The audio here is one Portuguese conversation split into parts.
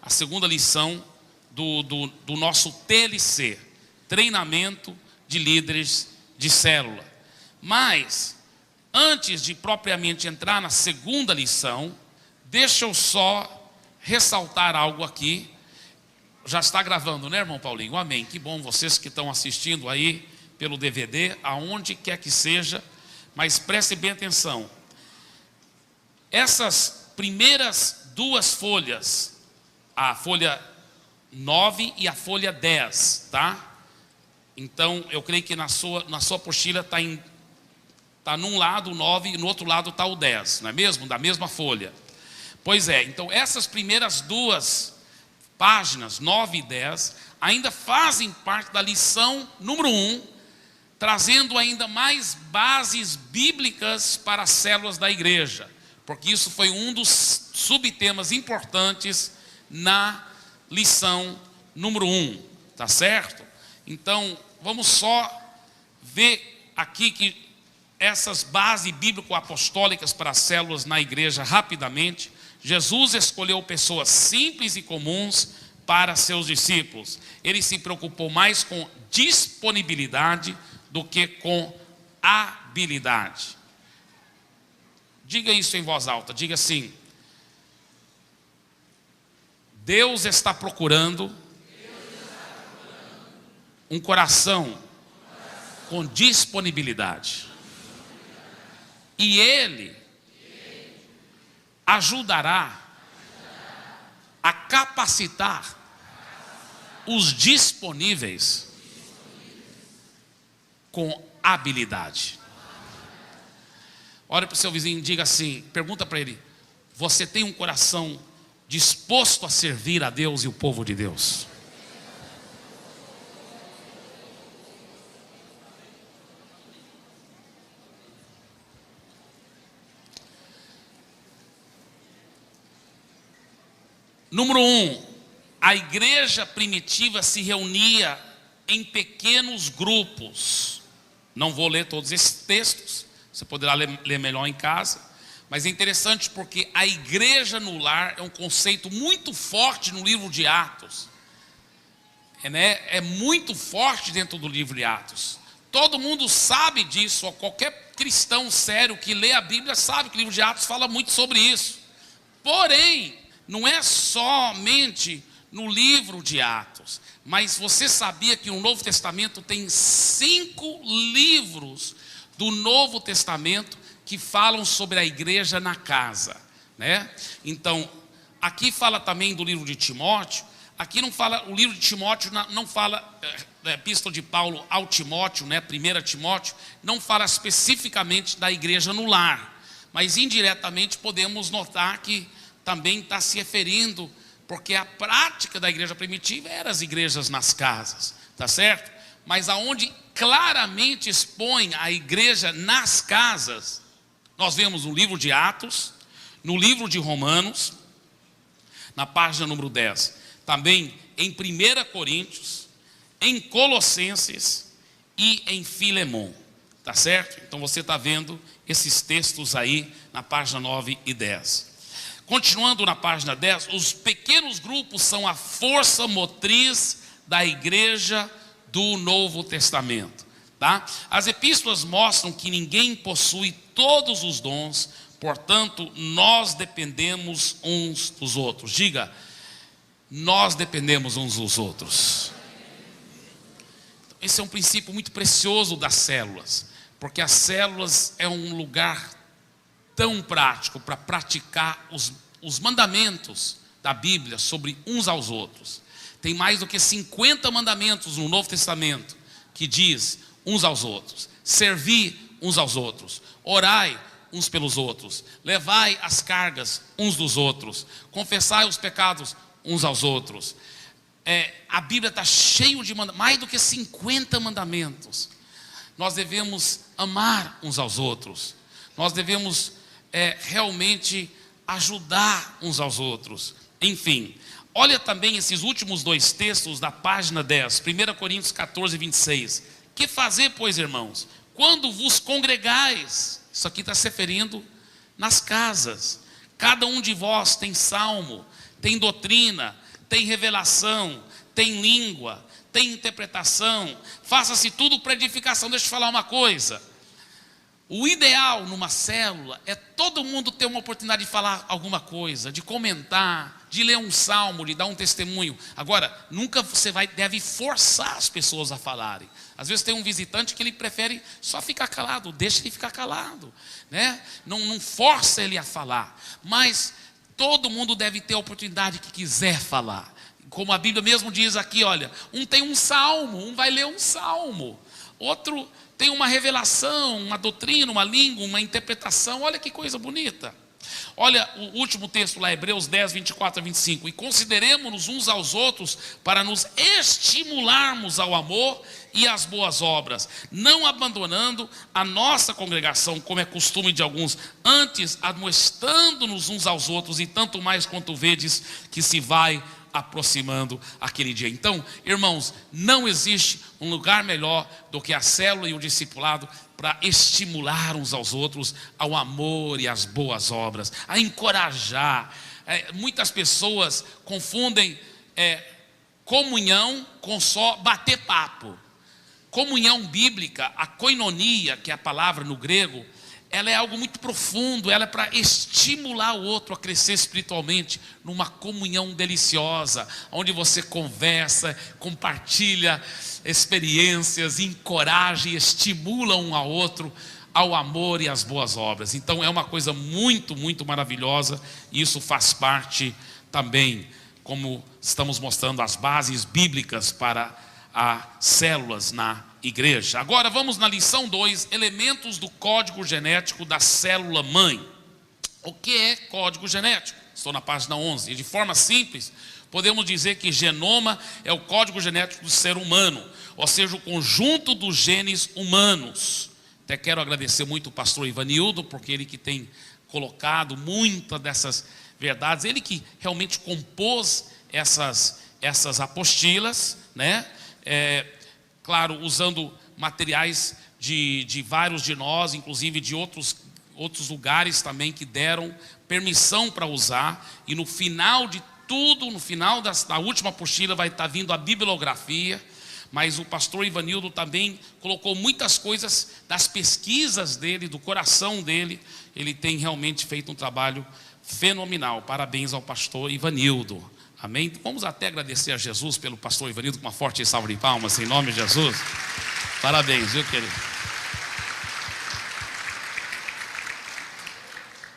a segunda lição do nosso TLC, Treinamento de Líderes de Célula. Mas, antes de propriamente entrar na segunda lição, deixa eu só ressaltar algo aqui. Já está gravando, né, irmão Paulinho? Amém. Que bom, vocês que estão assistindo aí pelo DVD, aonde quer que seja, mas preste bem atenção. Essas primeiras duas folhas, a folha 9 e a folha 10, tá? Então, eu creio que na sua apostila está num lado o 9 e no outro lado está o 10, não é mesmo? Da mesma folha. Pois é, então essas primeiras duas páginas, 9 e 10, ainda fazem parte da lição número 1, trazendo ainda mais bases bíblicas para as células da igreja, porque isso foi um dos subtemas importantes na lição número 1, tá certo? Então, vamos só ver aqui que essas bases bíblico-apostólicas para as células na igreja rapidamente. Jesus escolheu pessoas simples e comuns para seus discípulos. Ele se preocupou mais com disponibilidade do que com habilidade. Diga isso em voz alta, diga assim: Deus está procurando um coração com disponibilidade. E Ele ajudará a capacitar os disponíveis com habilidade. Olha para o seu vizinho e diga assim, pergunta para ele: você tem um coração disposto a servir a Deus e o povo de Deus? Número 1, a igreja primitiva se reunia em pequenos grupos. Não vou ler todos esses textos, você poderá ler melhor em casa. Mas é interessante porque a igreja no lar é um conceito muito forte no livro de Atos. É muito forte dentro do livro de Atos. Todo mundo sabe disso, ó, qualquer cristão sério que lê a Bíblia sabe que o livro de Atos fala muito sobre isso. Porém, não é somente no livro de Atos, mas você sabia que o Novo Testamento tem 5 livros do Novo Testamento que falam sobre a igreja na casa, né? Então, aqui fala também do livro de Timóteo. Aqui não fala, o livro de Timóteo não fala, a epístola de Paulo ao Timóteo, né? 1 Timóteo, não fala especificamente da igreja no lar, mas indiretamente podemos notar que também está se referindo, porque a prática da igreja primitiva era as igrejas nas casas, tá certo? Mas aonde claramente expõe a igreja nas casas, nós vemos no livro de Atos, no livro de Romanos, na página número 10, também em 1 Coríntios, em Colossenses e em Filemon, tá certo? Então você está vendo esses textos aí na página 9 e 10. Continuando na página 10, os pequenos grupos são a força motriz da igreja do Novo Testamento, tá? As epístolas mostram que ninguém possui todos os dons, portanto, nós dependemos uns dos outros. Diga, nós dependemos uns dos outros. Esse é um princípio muito precioso das células, porque as células é um lugar tão prático para praticar os mandamentos da Bíblia sobre uns aos outros. Tem mais do que 50 mandamentos no Novo Testamento que diz uns aos outros: servi uns aos outros, orai uns pelos outros, levai as cargas uns dos outros, confessai os pecados uns aos outros. A Bíblia está cheia de mais do que 50 mandamentos. Nós devemos amar uns aos outros, nós devemos realmente ajudar uns aos outros. Enfim, olha também esses últimos 2 textos da página 10, 1 Coríntios 14, 26. Que fazer, pois, irmãos, quando vos congregais? Isso aqui está se referindo nas casas. Cada um de vós tem salmo, tem doutrina, tem revelação, tem língua, tem interpretação. Faça-se tudo para edificação. Deixa eu falar uma coisa. O ideal numa célula é todo mundo ter uma oportunidade de falar alguma coisa, de comentar, de ler um salmo, de dar um testemunho. Agora, nunca você deve forçar as pessoas a falarem. Às vezes tem um visitante que ele prefere só ficar calado, deixa ele ficar calado, né? Não força ele a falar, mas todo mundo deve ter a oportunidade que quiser falar. Como a Bíblia mesmo diz aqui, olha, um tem um salmo, um vai ler um salmo, outro tem uma revelação, uma doutrina, uma língua, uma interpretação. Olha que coisa bonita. Olha o último texto lá, Hebreus 10, 24 a 25. E consideremos-nos uns aos outros para nos estimularmos ao amor e às boas obras, não abandonando a nossa congregação, como é costume de alguns, antes admoestando-nos uns aos outros, e tanto mais quanto vedes que se vai aproximando aquele dia. Então, irmãos, não existe um lugar melhor do que a célula e o discipulado para estimular uns aos outros ao amor e às boas obras, a encorajar. Muitas pessoas confundem comunhão com só bater papo. Comunhão bíblica, a koinonia, que é a palavra no grego, ela é algo muito profundo, ela é para estimular o outro a crescer espiritualmente, numa comunhão deliciosa, onde você conversa, compartilha experiências, encoraja e estimula um ao outro ao amor e às boas obras. Então é uma coisa muito, muito maravilhosa, e isso faz parte também, como estamos mostrando, as bases bíblicas para as células na igreja. Agora vamos na lição 2, elementos do código genético da célula mãe. O que é código genético? Estou na página 11. E de forma simples, podemos dizer que genoma é o código genético do ser humano, ou seja, o conjunto dos genes humanos. Até quero agradecer muito o pastor Ivanildo, porque ele que tem colocado muitas dessas verdades, ele que realmente compôs essas apostilas, né? Claro, usando materiais de vários de nós, inclusive de outros lugares também que deram permissão para usar. E no final de tudo, no final da última apostila vai estar vindo a bibliografia. Mas o pastor Ivanildo também colocou muitas coisas das pesquisas dele, do coração dele. Ele tem realmente feito um trabalho fenomenal. Parabéns ao pastor Ivanildo. Amém? Vamos até agradecer a Jesus pelo pastor Ivanildo com uma forte salva de palmas, em nome de Jesus. Parabéns, viu, querido?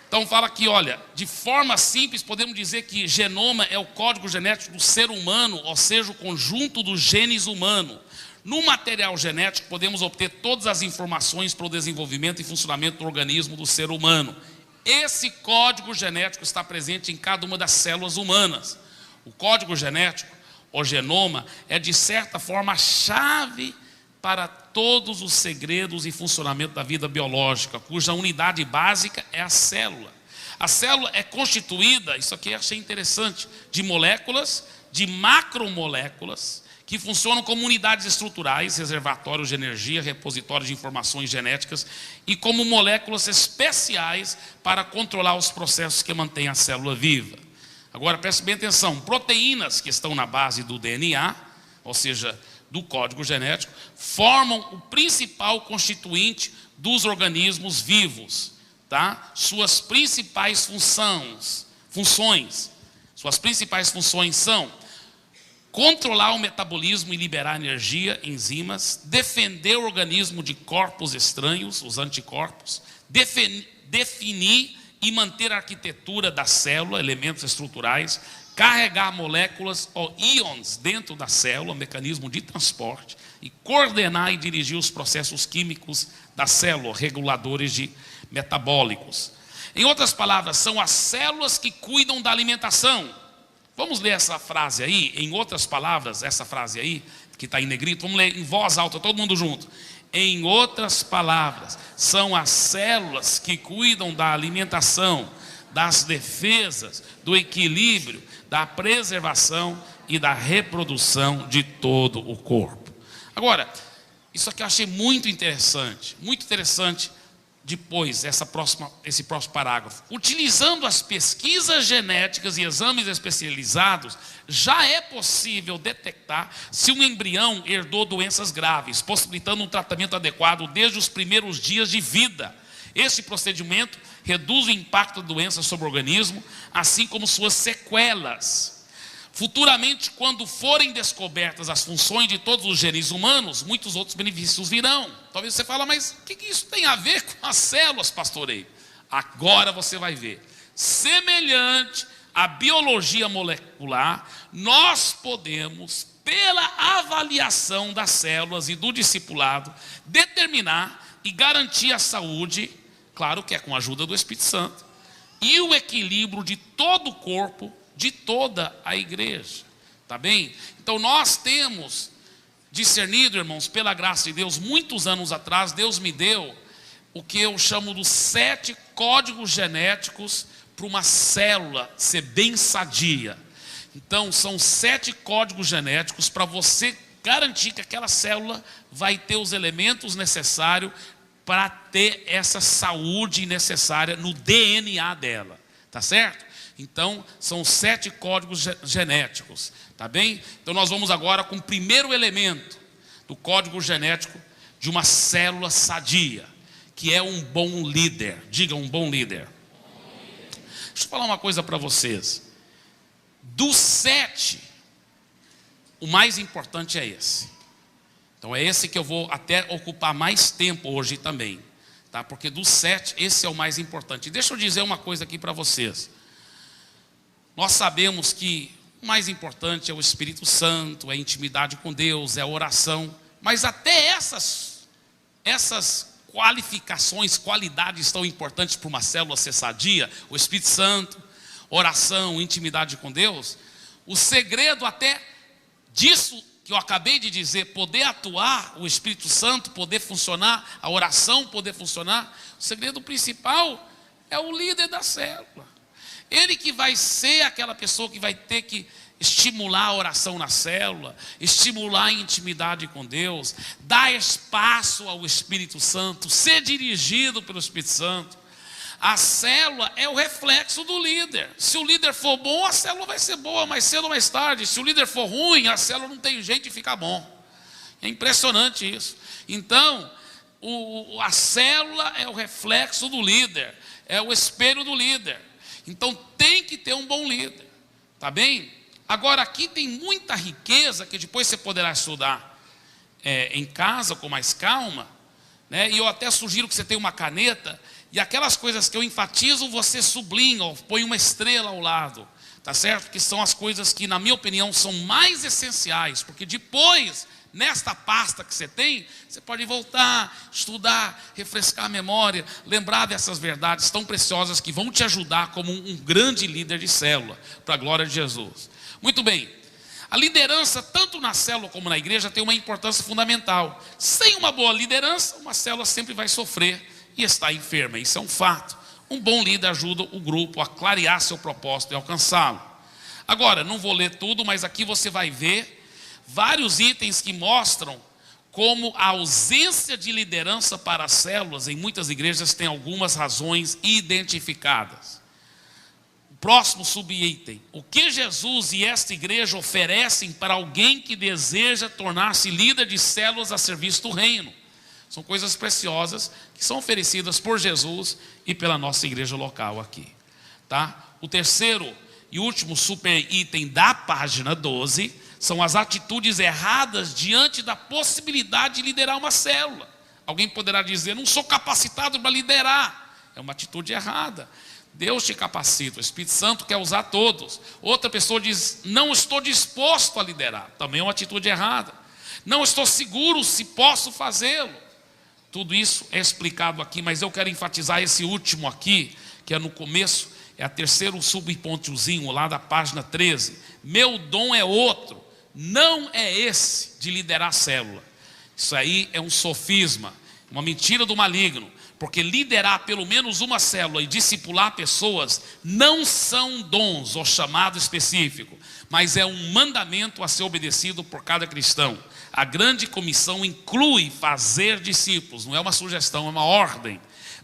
Então fala aqui, olha, de forma simples podemos dizer que genoma é o código genético do ser humano, ou seja, o conjunto dos genes humanos. No material genético podemos obter todas as informações para o desenvolvimento e funcionamento do organismo do ser humano. Esse código genético está presente em cada uma das células humanas. O código genético, o genoma, é de certa forma a chave para todos os segredos e funcionamento da vida biológica, cuja unidade básica é a célula. A célula é constituída, isso aqui eu achei interessante, de moléculas, de macromoléculas, que funcionam como unidades estruturais, reservatórios de energia, repositórios de informações genéticas, e como moléculas especiais para controlar os processos que mantêm a célula viva. Agora, preste bem atenção, proteínas que estão na base do DNA, ou seja, do código genético, formam o principal constituinte dos organismos vivos, tá? Suas principais funções são controlar o metabolismo e liberar energia, enzimas, defender o organismo de corpos estranhos, os anticorpos, definir e manter a arquitetura da célula, elementos estruturais, carregar moléculas ou íons dentro da célula, mecanismo de transporte, e coordenar e dirigir os processos químicos da célula, reguladores de metabólicos. Em outras palavras, são as células que cuidam da alimentação. Vamos ler essa frase aí, em outras palavras, essa frase aí, que está em negrito, vamos ler em voz alta, todo mundo junto. Em outras palavras, são as células que cuidam da alimentação, das defesas, do equilíbrio, da preservação e da reprodução de todo o corpo. Agora, isso aqui eu achei muito interessante depois, esse próximo parágrafo. Utilizando as pesquisas genéticas e exames especializados, já é possível detectar se um embrião herdou doenças graves, possibilitando um tratamento adequado desde os primeiros dias de vida. Esse procedimento reduz o impacto da doença sobre o organismo, assim como suas sequelas. Futuramente, quando forem descobertas as funções de todos os genes humanos, muitos outros benefícios virão. Talvez você fale, mas o que isso tem a ver com as células, pastoreio? Agora você vai ver. Semelhante à biologia molecular, nós podemos, pela avaliação das células e do discipulado, determinar e garantir a saúde, claro que é com a ajuda do Espírito Santo, e o equilíbrio de todo o corpo, de toda a igreja, tá bem? Então nós temos discernido, irmãos, pela graça de Deus, muitos anos atrás, Deus me deu o que eu chamo dos 7 códigos genéticos para uma célula ser bem sadia. Então são 7 códigos genéticos para você garantir que aquela célula vai ter os elementos necessários para ter essa saúde necessária no DNA dela, tá certo? Então, são 7 códigos genéticos, tá bem? Então, nós vamos agora com o primeiro elemento do código genético de uma célula sadia, que é um bom líder. Diga, um bom líder. Deixa eu falar uma coisa para vocês. Dos 7, o mais importante é esse. Então, é esse que eu vou até ocupar mais tempo hoje também, tá? Porque dos 7, esse é o mais importante. Deixa eu dizer uma coisa aqui para vocês. Nós sabemos que o mais importante é o Espírito Santo, é a intimidade com Deus, é a oração. Mas até essas qualificações, qualidades tão importantes para uma célula ser sadia, o Espírito Santo, oração, intimidade com Deus, o segredo até disso que eu acabei de dizer, poder atuar, o Espírito Santo poder funcionar, a oração poder funcionar, o segredo principal é o líder da célula. Ele que vai ser aquela pessoa que vai ter que estimular a oração na célula, estimular a intimidade com Deus, dar espaço ao Espírito Santo, ser dirigido pelo Espírito Santo. A célula é o reflexo do líder. Se o líder for bom, a célula vai ser boa mais cedo ou mais tarde. Se o líder for ruim, a célula não tem jeito de ficar bom. É impressionante isso. Então, a célula é o reflexo do líder, é o espelho do líder. Então tem que ter um bom líder, tá bem? Agora aqui tem muita riqueza que depois você poderá estudar em casa com mais calma, né? E eu até sugiro que você tenha uma caneta e aquelas coisas que eu enfatizo você sublinha, ou põe uma estrela ao lado, tá certo? Que são as coisas que na minha opinião são mais essenciais, porque depois nesta pasta que você tem, você pode voltar, estudar, refrescar a memória, lembrar dessas verdades tão preciosas que vão te ajudar como um grande líder de célula, para a glória de Jesus. Muito bem, a liderança, tanto na célula como na igreja, tem uma importância fundamental. Sem uma boa liderança, uma célula sempre vai sofrer e estar enferma, isso é um fato. Um bom líder ajuda o grupo a clarear seu propósito e alcançá-lo. Agora, não vou ler tudo, mas aqui você vai ver vários itens que mostram como a ausência de liderança para as células em muitas igrejas tem algumas razões identificadas. O próximo subitem: o que Jesus e esta igreja oferecem para alguém que deseja tornar-se líder de células a serviço do reino? São coisas preciosas que são oferecidas por Jesus e pela nossa igreja local aqui, tá? O terceiro e último super item da página 12 são as atitudes erradas diante da possibilidade de liderar uma célula. Alguém poderá dizer, não sou capacitado para liderar. É uma atitude errada. Deus te capacita, o Espírito Santo quer usar todos. Outra pessoa diz, não estou disposto a liderar. Também é uma atitude errada. Não estou seguro se posso fazê-lo. Tudo isso é explicado aqui, mas eu quero enfatizar esse último aqui, que é no começo, é o terceiro subpontozinho lá da página 13. Meu dom é outro. Não é esse de liderar a célula. Isso aí é um sofisma, uma mentira do maligno. Porque liderar pelo menos uma célula e discipular pessoas não são dons ou chamado específico, mas é um mandamento a ser obedecido por cada cristão. A grande comissão inclui fazer discípulos, não é uma sugestão, é uma ordem.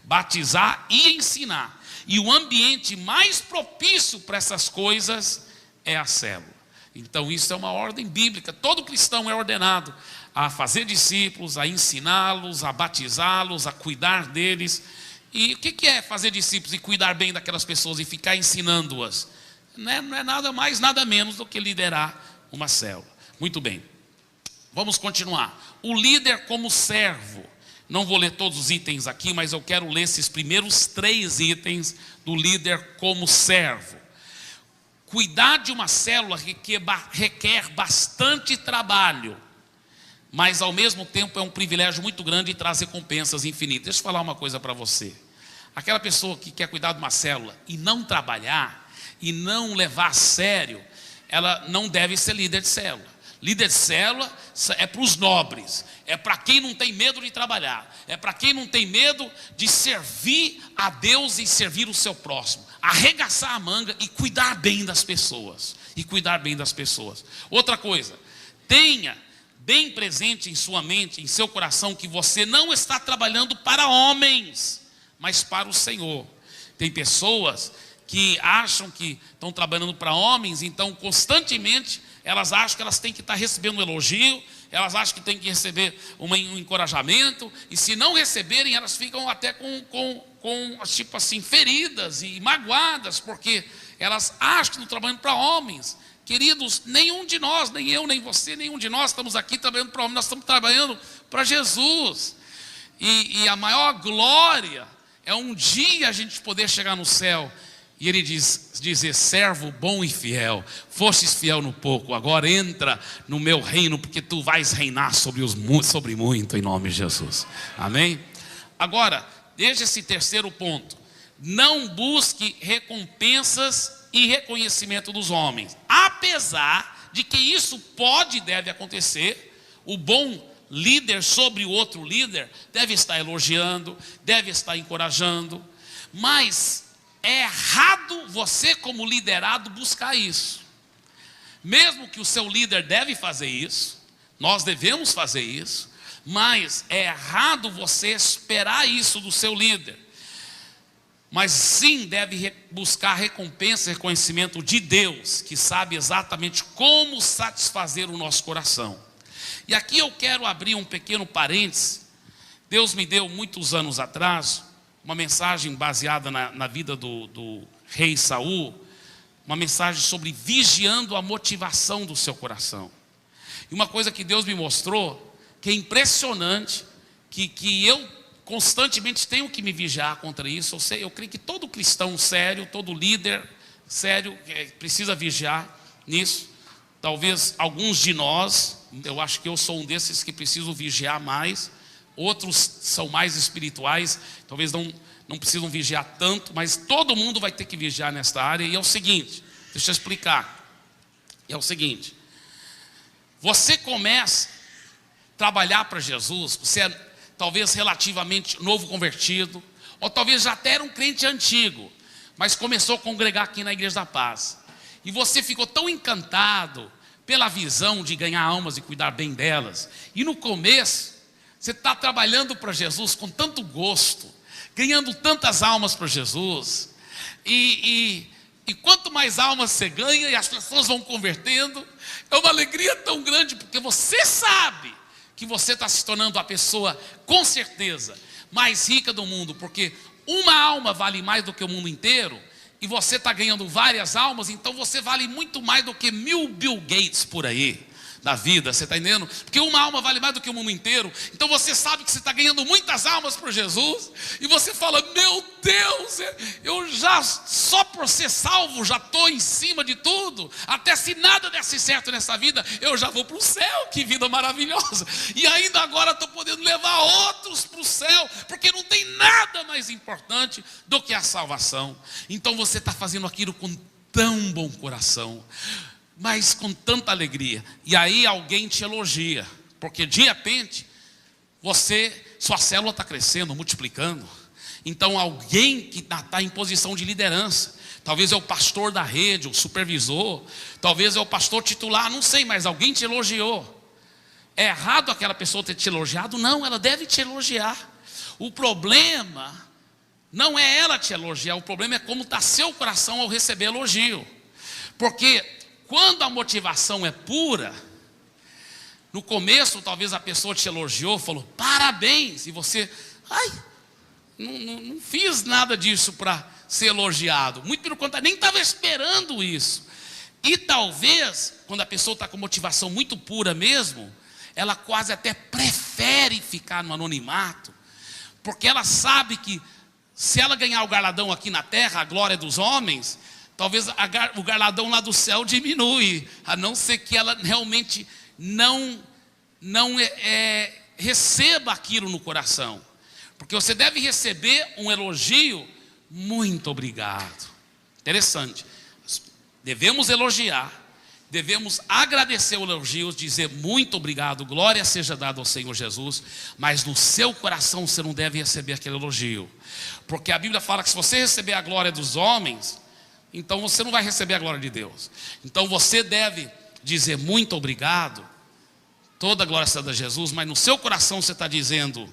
batizar e ensinar. E o ambiente mais propício para essas coisas é a célula. Então isso é uma ordem bíblica. Todo cristão é ordenado a fazer discípulos, a ensiná-los, a batizá-los, a cuidar deles. E o que é fazer discípulos e cuidar bem daquelas pessoas e ficar ensinando-as? Não é nada mais, nada menos do que liderar uma célula. Muito bem, vamos continuar. O líder como servo. Não vou ler todos os itens aqui, mas eu quero ler esses primeiros 3 itens do líder como servo. Cuidar de uma célula requer bastante trabalho, mas ao mesmo tempo é um privilégio muito grande e traz recompensas infinitas. Deixa eu falar uma coisa para você. Aquela pessoa que quer cuidar de uma célula e não trabalhar, e não levar a sério, ela não deve ser líder de célula. Líder de célula é para os nobres, é para quem não tem medo de trabalhar, é para quem não tem medo de servir a Deus e servir o seu próximo, arregaçar a manga e cuidar bem das pessoas, Outra coisa, tenha bem presente em sua mente, em seu coração, que você não está trabalhando para homens, mas para o Senhor. Tem pessoas que acham que estão trabalhando para homens, então constantemente elas acham que elas têm que estar recebendo um elogio, elas acham que têm que receber um encorajamento, e se não receberem, elas ficam até tipo assim, feridas e magoadas, porque elas acham que estão trabalhando para homens. Queridos, nenhum de nós, nem eu, nem você, nenhum de nós estamos aqui trabalhando para homens, nós estamos trabalhando para Jesus. E a maior glória é um dia a gente poder chegar no céu e ele dizer: servo bom e fiel, fostes fiel no pouco, agora entra no meu reino, porque tu vais reinar sobre muito, em nome de Jesus. Amém? Agora, desde esse terceiro ponto, não busque recompensas e reconhecimento dos homens. Apesar de que isso pode e deve acontecer, o bom líder sobre o outro líder deve estar elogiando, deve estar encorajando, mas é errado você, como liderado, buscar isso. Mesmo que o seu líder deve fazer isso, nós devemos fazer isso, mas é errado você esperar isso do seu líder. Mas sim deve buscar recompensa e reconhecimento de Deus, que sabe exatamente como satisfazer o nosso coração. E aqui eu quero abrir um pequeno parênteses. Deus me deu muitos anos atrás uma mensagem baseada na vida do rei Saul, uma mensagem sobre vigiando a motivação do seu coração. E uma coisa que Deus me mostrou, que é impressionante, que eu constantemente tenho que me vigiar contra isso. Eu creio que todo cristão sério, todo líder sério precisa vigiar nisso. Talvez alguns de nós, eu acho que eu sou um desses que preciso vigiar mais. Outros são mais espirituais, talvez não precisam vigiar tanto, mas todo mundo vai ter que vigiar nesta área. E é o seguinte, deixa eu explicar. É o seguinte: você começa a trabalhar para Jesus, você é talvez relativamente novo convertido, ou talvez já até era um crente antigo, mas começou a congregar aqui na Igreja da Paz. E você ficou tão encantado pela visão de ganhar almas e cuidar bem delas. E no começo, você está trabalhando para Jesus com tanto gosto, ganhando tantas almas para Jesus. E quanto mais almas você ganha e as pessoas vão convertendo, é uma alegria tão grande, porque você sabe que você está se tornando a pessoa, com certeza, mais rica do mundo, porque uma alma vale mais do que o mundo inteiro, e você está ganhando várias almas, então você vale muito mais do que 1000 Bill Gates por aí, da vida, você está entendendo? Porque uma alma vale mais do que o mundo inteiro. Então você sabe que você está ganhando muitas almas por Jesus, e você fala: meu Deus, eu já, só por ser salvo, já estou em cima de tudo. Até se nada desse certo nessa vida, eu já vou para o céu. Que vida maravilhosa. E ainda agora estou podendo levar outros para o céu, porque não tem nada mais importante do que a salvação. Então você está fazendo aquilo com tão bom coração, mas com tanta alegria. E aí alguém te elogia, porque de repente sua célula está crescendo, multiplicando. Então alguém que está em posição de liderança, talvez é o pastor da rede, o supervisor, talvez é o pastor titular, não sei, mas alguém te elogiou. É errado aquela pessoa ter te elogiado? Não, ela deve te elogiar. O problema Não é ela te elogiar, o problema é como está seu coração ao receber elogio. Porque quando a motivação é pura, no começo talvez a pessoa te elogiou, falou parabéns, e você, não fiz nada disso para ser elogiado, muito pelo contrário, nem estava esperando isso. E talvez, quando a pessoa está com motivação muito pura mesmo, ela quase até prefere ficar no anonimato, porque ela sabe que se ela ganhar o galardão aqui na terra, a glória dos homens, talvez o galardão lá do céu diminui, a não ser que ela realmente não receba aquilo no coração. Porque você deve receber um elogio, muito obrigado. Interessante. Devemos elogiar, devemos agradecer o elogio, dizer muito obrigado, glória seja dada ao Senhor Jesus, mas no seu coração você não deve receber aquele elogio. Porque a Bíblia fala que se você receber a glória dos homens, então você não vai receber a glória de Deus. Então você deve dizer muito obrigado, toda a glória seja dada a Jesus, mas no seu coração você está dizendo,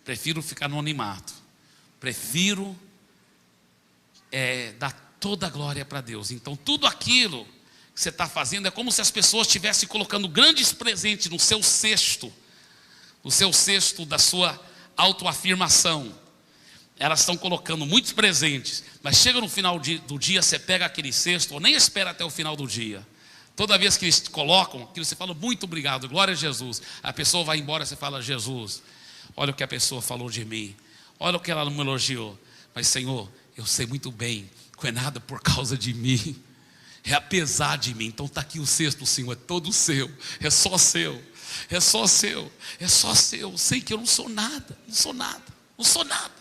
prefiro ficar no anonimato, prefiro dar toda a glória para Deus. Então tudo aquilo que você está fazendo é como se as pessoas estivessem colocando grandes presentes no seu cesto da sua autoafirmação. Elas estão colocando muitos presentes, mas chega no final do dia, você pega aquele cesto, ou nem espera até o final do dia. Toda vez que eles colocam aquilo, você fala muito obrigado, glória a Jesus. A pessoa vai embora, você fala, Jesus, olha o que a pessoa falou de mim, olha o que ela me elogiou. Mas Senhor, eu sei muito bem que não é nada por causa de mim, é apesar de mim. Então está aqui o cesto, Senhor, é todo seu, é só seu, é só seu, é só seu. Eu sei que eu não sou nada, não sou nada, não sou nada.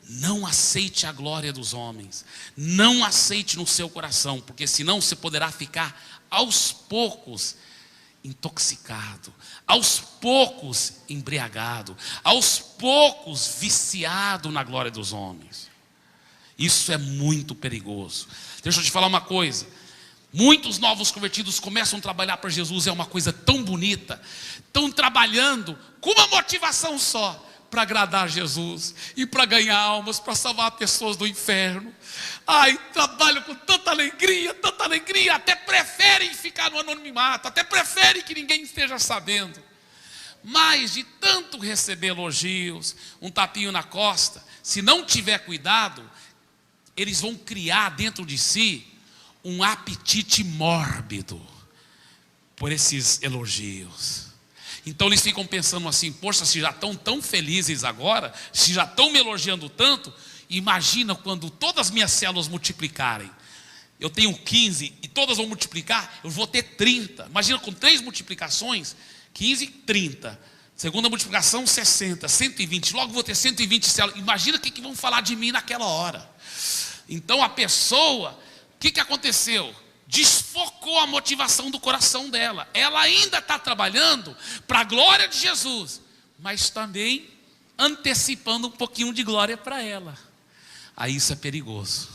Não aceite a glória dos homens, não aceite no seu coração, porque senão você poderá ficar aos poucos intoxicado, aos poucos embriagado, aos poucos viciado na glória dos homens. Isso é muito perigoso. Deixa eu te falar uma coisa, muitos novos convertidos começam a trabalhar para Jesus, é uma coisa tão bonita, estão trabalhando com uma motivação só, para agradar Jesus e para ganhar almas, para salvar pessoas do inferno. Trabalham com tanta alegria, até preferem ficar no anonimato, até preferem que ninguém esteja sabendo. Mas de tanto receber elogios, um tapinho na costa, se não tiver cuidado, eles vão criar dentro de si um apetite mórbido por esses elogios. Então eles ficam pensando assim, poxa, se já estão tão felizes agora, se já estão me elogiando tanto, imagina quando todas as minhas células multiplicarem. Eu tenho 15 e todas vão multiplicar, eu vou ter 30. Imagina com 3 multiplicações, 15, 30. Segunda multiplicação, 60, 120. Logo vou ter 120 células. Imagina o que vão falar de mim naquela hora. Então a pessoa, o que aconteceu? Desfocou a motivação do coração dela. Ela ainda está trabalhando para a glória de Jesus, mas também antecipando um pouquinho de glória para ela. Aí isso é perigoso.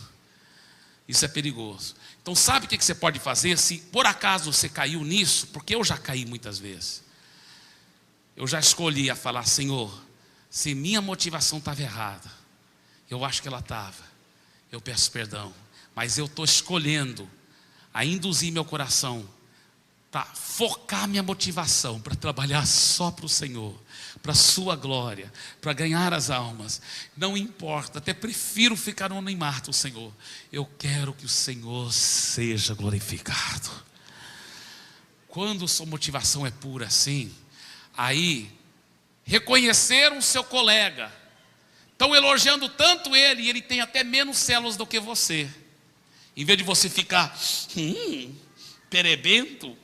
Isso é perigoso. Então sabe o que você pode fazer? Se por acaso você caiu nisso, porque eu já caí muitas vezes. Eu já escolhi a falar, Senhor, se minha motivação estava errada, eu acho que ela estava, eu peço perdão, mas eu estou escolhendo a induzir meu coração para focar minha motivação, para trabalhar só para o Senhor, para a sua glória, para ganhar as almas. Não importa, até prefiro ficar no anonimato, Senhor. Eu quero que o Senhor seja glorificado. Quando sua motivação é pura assim, aí reconhecer o seu colega, estão elogiando tanto ele, e ele tem até menos células do que você. Em vez de você ficar perebento,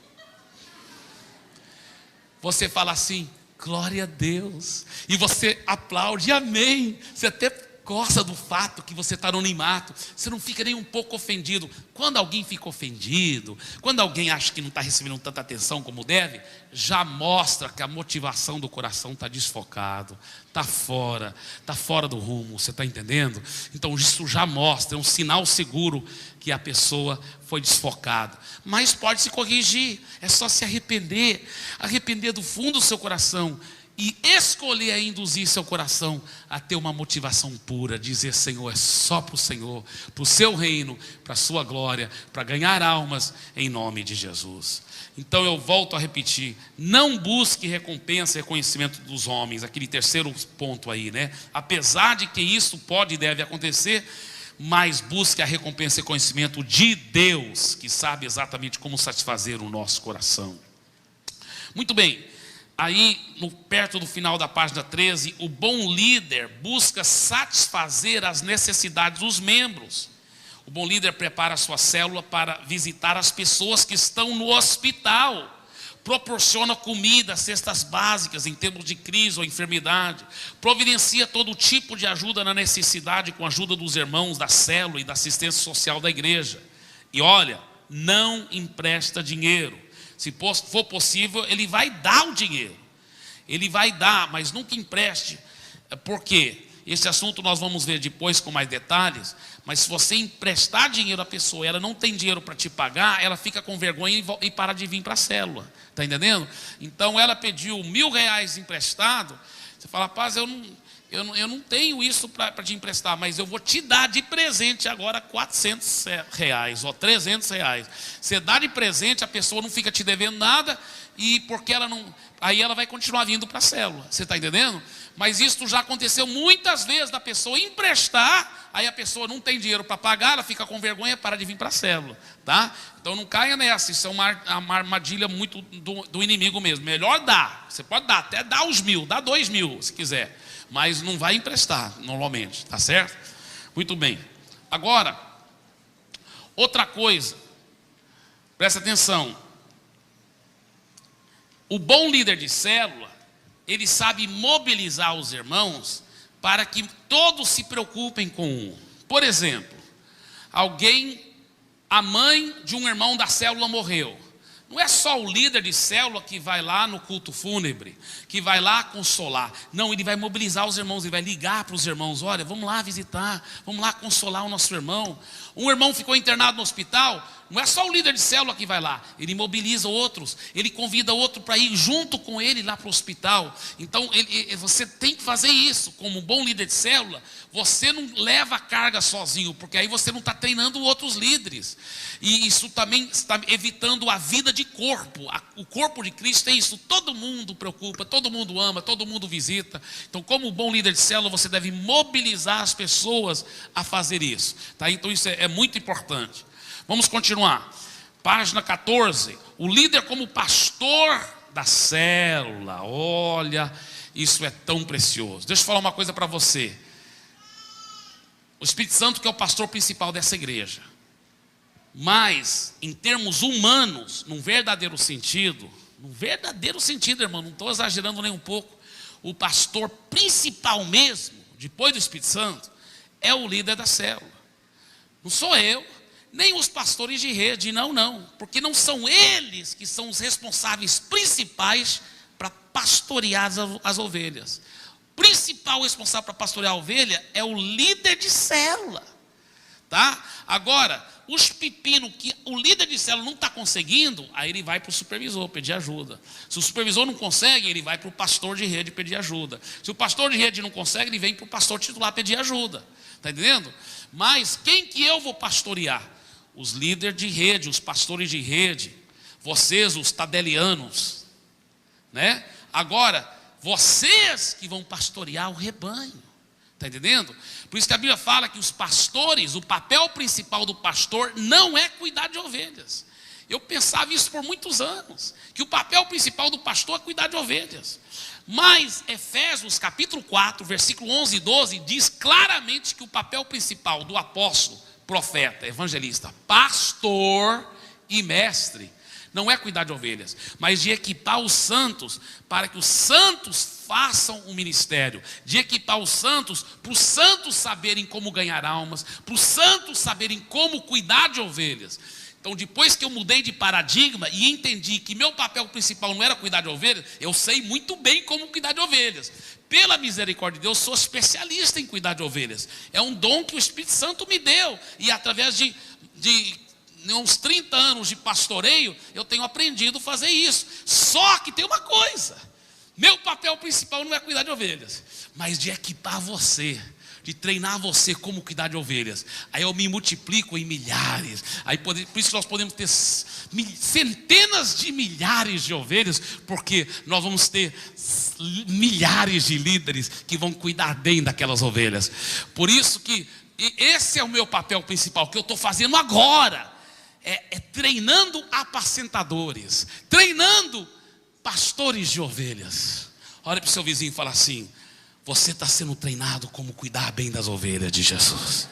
você fala assim, glória a Deus, e você aplaude, amém. Você até gosta do fato que você está no anonimato, você não fica nem um pouco ofendido. Quando alguém fica ofendido, quando alguém acha que não está recebendo tanta atenção como deve, já mostra que a motivação do coração está desfocado, está fora do rumo, você está entendendo? Então isso já mostra, é um sinal seguro que a pessoa foi desfocada. Mas pode se corrigir, é só se arrepender do fundo do seu coração e escolher a induzir seu coração a ter uma motivação pura, dizer: Senhor, é só para o Senhor, para o seu reino, para a sua glória, para ganhar almas em nome de Jesus. Então eu volto a repetir: não busque recompensa e reconhecimento dos homens, aquele terceiro ponto aí, né? Apesar de que isso pode e deve acontecer, mas busque a recompensa e reconhecimento de Deus, que sabe exatamente como satisfazer o nosso coração. Muito bem, aí perto do final da página 13, o bom líder busca satisfazer as necessidades dos membros. O bom líder prepara a sua célula para visitar as pessoas que estão no hospital, proporciona comida, cestas básicas em termos de crise ou enfermidade, providencia todo tipo de ajuda na necessidade com a ajuda dos irmãos da célula e da assistência social da igreja. E olha, não empresta dinheiro. Se for possível, ele vai dar o dinheiro. Ele vai dar, mas nunca empreste. Por quê? Esse assunto nós vamos ver depois com mais detalhes. Mas se você emprestar dinheiro à pessoa e ela não tem dinheiro para te pagar, ela fica com vergonha e para de vir para a célula. Está entendendo? Então ela pediu R$1.000 emprestado. Você fala: rapaz, eu não tenho isso para te emprestar, mas eu vou te dar de presente agora R$400 ou R$300. Você dá de presente, a pessoa não fica te devendo nada, e porque ela não, aí ela vai continuar vindo para a célula. Você está entendendo? Mas isso já aconteceu muitas vezes, da pessoa emprestar, aí a pessoa não tem dinheiro para pagar, ela fica com vergonha e para de vir para a célula, tá? Então não caia nessa, isso é uma armadilha muito do inimigo mesmo. Melhor dar, você pode dar, até dar os 1.000, dá 2.000 se quiser, mas não vai emprestar normalmente, tá certo? Muito bem. Agora, outra coisa, presta atenção. O bom líder de célula, ele sabe mobilizar os irmãos para que todos se preocupem com um. Por exemplo, a mãe de um irmão da célula morreu. Não é só o líder de célula que vai lá no culto fúnebre, que vai lá consolar. Não, ele vai mobilizar os irmãos, ele vai ligar para os irmãos: olha, vamos lá visitar, vamos lá consolar o nosso irmão. Um irmão ficou internado no hospital, não é só o líder de célula que vai lá, ele mobiliza outros, ele convida outro para ir junto com ele lá para o hospital. Então você tem que fazer isso. Como um bom líder de célula, você não leva a carga sozinho, porque aí você não está treinando outros líderes, e isso também está evitando a vida de corpo. O corpo de Cristo é isso: todo mundo preocupa, todo mundo ama, todo mundo visita. Então, como bom líder de célula, você deve mobilizar as pessoas a fazer isso, tá? Então isso é muito importante. Vamos continuar. Página 14. O líder como pastor da célula. Olha, isso é tão precioso. Deixa eu falar uma coisa para você. O Espírito Santo que é o pastor principal dessa igreja. Mas, em termos humanos, num verdadeiro sentido, irmão, não estou exagerando nem um pouco, o pastor principal mesmo, depois do Espírito Santo, é o líder da célula. Não sou eu, nem os pastores de rede, não, porque não são eles que são os responsáveis principais para pastorear as ovelhas. O principal responsável para pastorear a ovelha é o líder de célula, tá? Agora, os pepinos que o líder de célula não está conseguindo, aí ele vai para o supervisor pedir ajuda. Se o supervisor não consegue, ele vai para o pastor de rede pedir ajuda. Se o pastor de rede não consegue, ele vem para o pastor titular pedir ajuda. Está entendendo? Mas quem que eu vou pastorear? Os líderes de rede, os pastores de rede, vocês, os tadelianos, né? Agora, vocês que vão pastorear o rebanho. Está entendendo? Por isso que a Bíblia fala que os pastores, o papel principal do pastor não é cuidar de ovelhas. Eu pensava isso por muitos anos, que o papel principal do pastor é cuidar de ovelhas. Mas Efésios capítulo 4, versículo 11 e 12, diz claramente que o papel principal do apóstolo, profeta, evangelista, pastor e mestre, não é cuidar de ovelhas, mas de equipar os santos, para que os santos façam o ministério, de equipar os santos, para os santos saberem como ganhar almas, para os santos saberem como cuidar de ovelhas. Então, depois que eu mudei de paradigma e entendi que meu papel principal não era cuidar de ovelhas, eu sei muito bem como cuidar de ovelhas. Pela misericórdia de Deus, sou especialista em cuidar de ovelhas. É um dom que o Espírito Santo me deu, e através de uns 30 anos de pastoreio, eu tenho aprendido a fazer isso. Só que tem uma coisa: Meu papel principal não é cuidar de ovelhas, mas de equipar você, de treinar você como cuidar de ovelhas. Aí eu me multiplico em milhares. Aí por isso nós podemos ter centenas de milhares de ovelhas, porque nós vamos ter milhares de líderes que vão cuidar bem daquelas ovelhas. Por isso que esse é o meu papel principal, que eu estou fazendo agora. É treinando apacentadores, treinando pastores de ovelhas. Olha para o seu vizinho e fala assim: você está sendo treinado como cuidar bem das ovelhas de Jesus.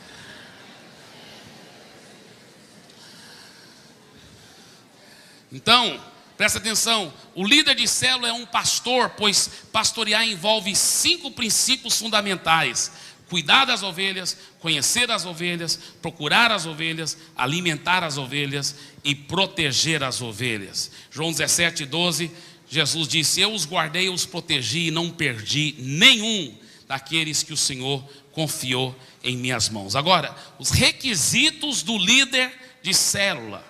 Então, presta atenção, o líder de célula é um pastor, pois pastorear envolve 5 princípios fundamentais: cuidar das ovelhas, conhecer as ovelhas, procurar as ovelhas, alimentar as ovelhas e proteger as ovelhas. João 17:12, Jesus disse: eu os guardei, os protegi e não perdi nenhum daqueles que o Senhor confiou em minhas mãos. Agora, os requisitos do líder de célula,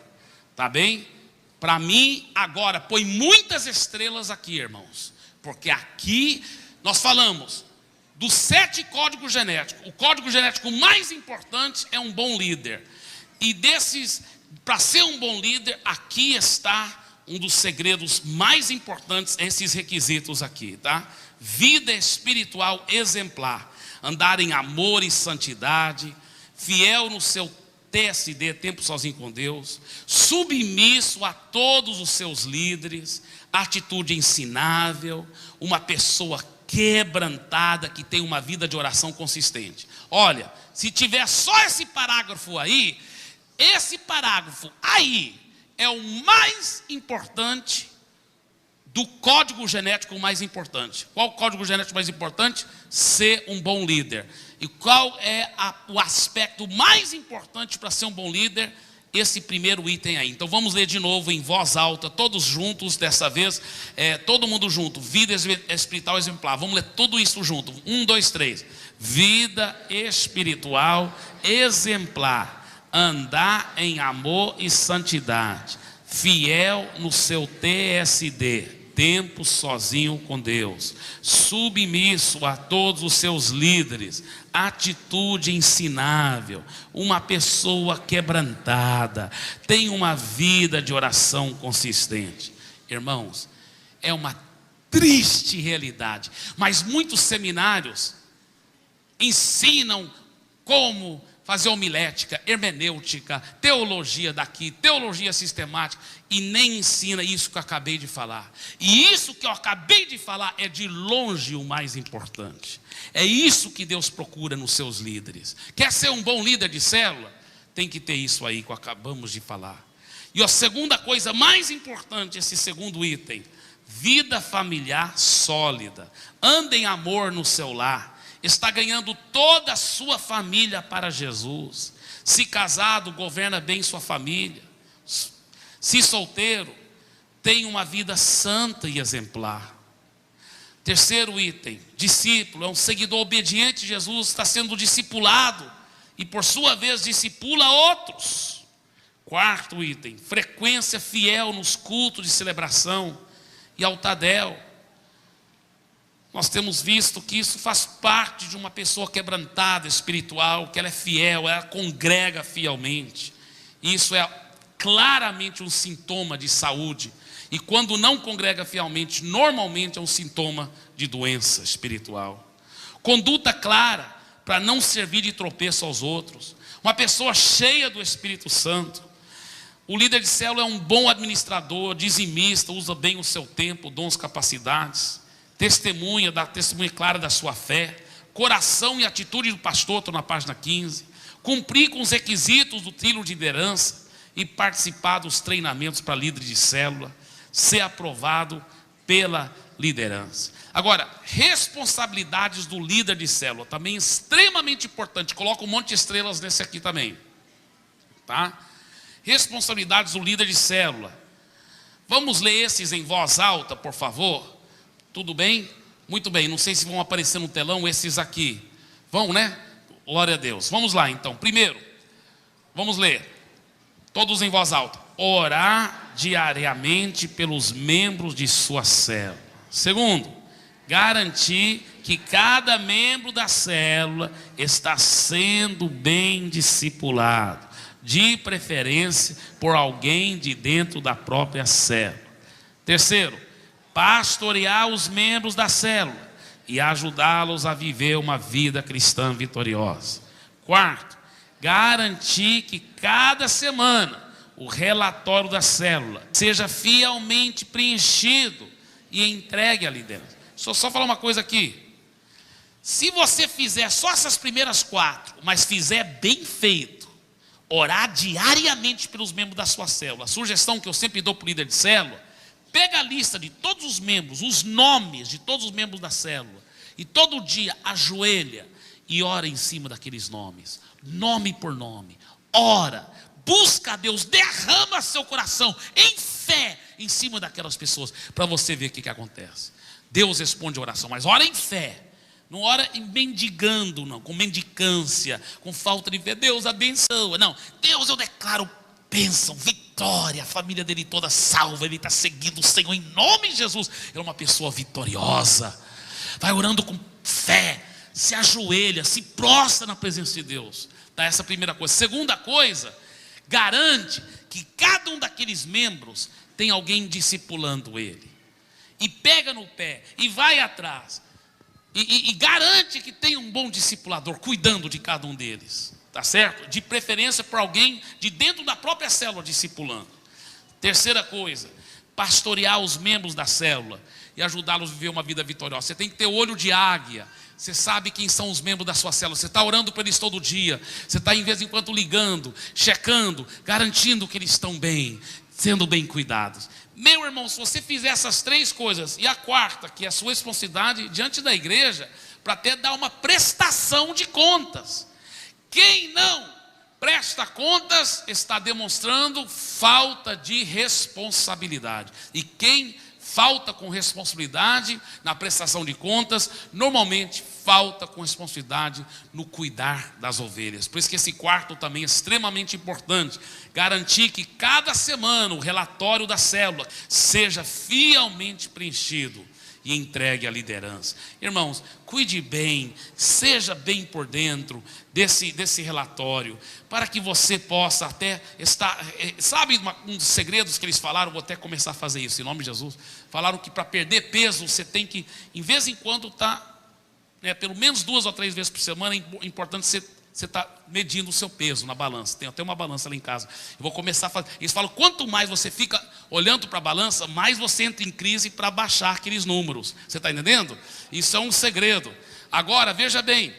tá bem? Para mim, agora, põe muitas estrelas aqui, irmãos, porque aqui nós falamos dos 7 códigos genéticos. O código genético mais importante é um bom líder. E desses, para ser um bom líder, aqui está um dos segredos mais importantes, esses requisitos aqui, tá? Vida espiritual exemplar, andar em amor e santidade, fiel no seu TSD, tempo sozinho com Deus, submisso a todos os seus líderes, atitude ensinável, uma pessoa quebrantada, que tem uma vida de oração consistente. Olha, se tiver só esse parágrafo aí, esse parágrafo aí é o mais importante do código genético mais importante. Qual o código genético mais importante? Ser um bom líder. E qual é o aspecto mais importante para ser um bom líder? Esse primeiro item aí. Então vamos ler de novo em voz alta, todos juntos, dessa vez, todo mundo junto. Vida espiritual exemplar. Vamos ler tudo isso junto. 1, 2, 3. Vida espiritual exemplar. Andar em amor e santidade. Fiel no seu TSD. Tempo sozinho com Deus, submisso a todos os seus líderes, atitude ensinável, uma pessoa quebrantada, tem uma vida de oração consistente. Irmãos, é uma triste realidade, mas muitos seminários ensinam como fazer homilética, hermenêutica, teologia daqui, teologia sistemática, e nem ensina isso que eu acabei de falar. E isso que eu acabei de falar é de longe o mais importante. É isso que Deus procura nos seus líderes. Quer ser um bom líder de célula? Tem que ter isso aí que acabamos de falar. E a segunda coisa mais importante, esse segundo item: vida familiar sólida. Anda em amor no seu lar. Está ganhando toda a sua família para Jesus. Se casado, governa bem sua família. Se solteiro, tem uma vida santa e exemplar. Terceiro item: discípulo, é um seguidor obediente de Jesus, está sendo discipulado e por sua vez discipula outros. Quarto item: frequência fiel nos cultos de celebração e altadel. Nós temos visto que isso faz parte de uma pessoa quebrantada espiritual, que ela é fiel, ela congrega fielmente. Isso é claramente um sintoma de saúde. E quando não congrega fielmente, normalmente é um sintoma de doença espiritual. Conduta clara para não servir de tropeço aos outros. Uma pessoa cheia do Espírito Santo. O líder de célula é um bom administrador, dizimista, usa bem o seu tempo, dons, capacidades. Testemunha, dá testemunha clara da sua fé. Coração e atitude do pastor, estou na página 15. Cumprir com os requisitos do trilho de liderança e participar dos treinamentos para líder de célula. Ser aprovado pela liderança. Agora, responsabilidades do líder de célula, também extremamente importante. Coloca um monte de estrelas nesse aqui também. Tá? Responsabilidades do líder de célula. Vamos ler esses em voz alta, por favor. Tudo bem? Muito bem, não sei se vão aparecer no telão esses aqui. Vão, né? Glória a Deus. Vamos lá então. Primeiro, vamos ler. Todos em voz alta. Orar diariamente pelos membros de sua célula. Segundo, garantir que cada membro da célula está sendo bem discipulado, de preferência por alguém de dentro da própria célula. Terceiro, pastorear os membros da célula e ajudá-los a viver uma vida cristã vitoriosa. Quarto, garantir que cada semana o relatório da célula seja fielmente preenchido e entregue à liderança. Deixa eu só falar uma coisa aqui. Se você fizer só essas primeiras 4, mas fizer bem feito, orar diariamente pelos membros da sua célula. A sugestão que eu sempre dou para o líder de célula: pega a lista de todos os membros, os nomes de todos os membros da célula, e todo dia ajoelha e ora em cima daqueles nomes, nome por nome. Ora, busca a Deus, derrama seu coração em fé em cima daquelas pessoas, para você ver o que acontece. Deus responde a oração, mas ora em fé. Não ora em mendigando, não, com mendicância, com falta de fé. Deus abençoa. Não, Deus, eu declaro bênção, vitória, a família dele toda salva, ele está seguindo o Senhor em nome de Jesus. Ele é uma pessoa vitoriosa. Vai orando com fé, se ajoelha, se prostra na presença de Deus. Tá, essa é a primeira coisa. Segunda coisa, garante que cada um daqueles membros tem alguém discipulando ele. E pega no pé, e vai atrás. E garante que tem um bom discipulador cuidando de cada um deles. Tá certo? De preferência por alguém de dentro da própria célula discipulando. Terceira coisa, pastorear os membros da célula e ajudá-los a viver uma vida vitoriosa. Você tem que ter olho de águia. Você sabe quem são os membros da sua célula. Você está orando por eles todo dia. Você está, em vez em quando, ligando, checando, garantindo que eles estão bem, sendo bem cuidados. Meu irmão, se você fizer essas 3 coisas, e a quarta, que é a sua responsabilidade diante da igreja, para até dar uma prestação de contas. Quem não presta contas está demonstrando falta de responsabilidade. E quem falta com responsabilidade na prestação de contas, normalmente falta com responsabilidade no cuidar das ovelhas. Por isso que esse quarto também é extremamente importante. Garantir que cada semana o relatório da célula seja fielmente preenchido e entregue à liderança. Irmãos, cuide bem, seja bem por dentro desse relatório, para que você possa até estar... Sabe um dos segredos que eles falaram? Vou até começar a fazer isso, em nome de Jesus. Falaram que para perder peso, você tem que, em vez em quando, pelo menos 2 ou 3 vezes por semana, é importante você está medindo o seu peso na balança. Tem até uma balança lá em casa. Eu vou começar a fazer. Eles falam, quanto mais você fica olhando para a balança, mais você entra em crise para baixar aqueles números. Você está entendendo? Isso é um segredo. Agora, veja bem.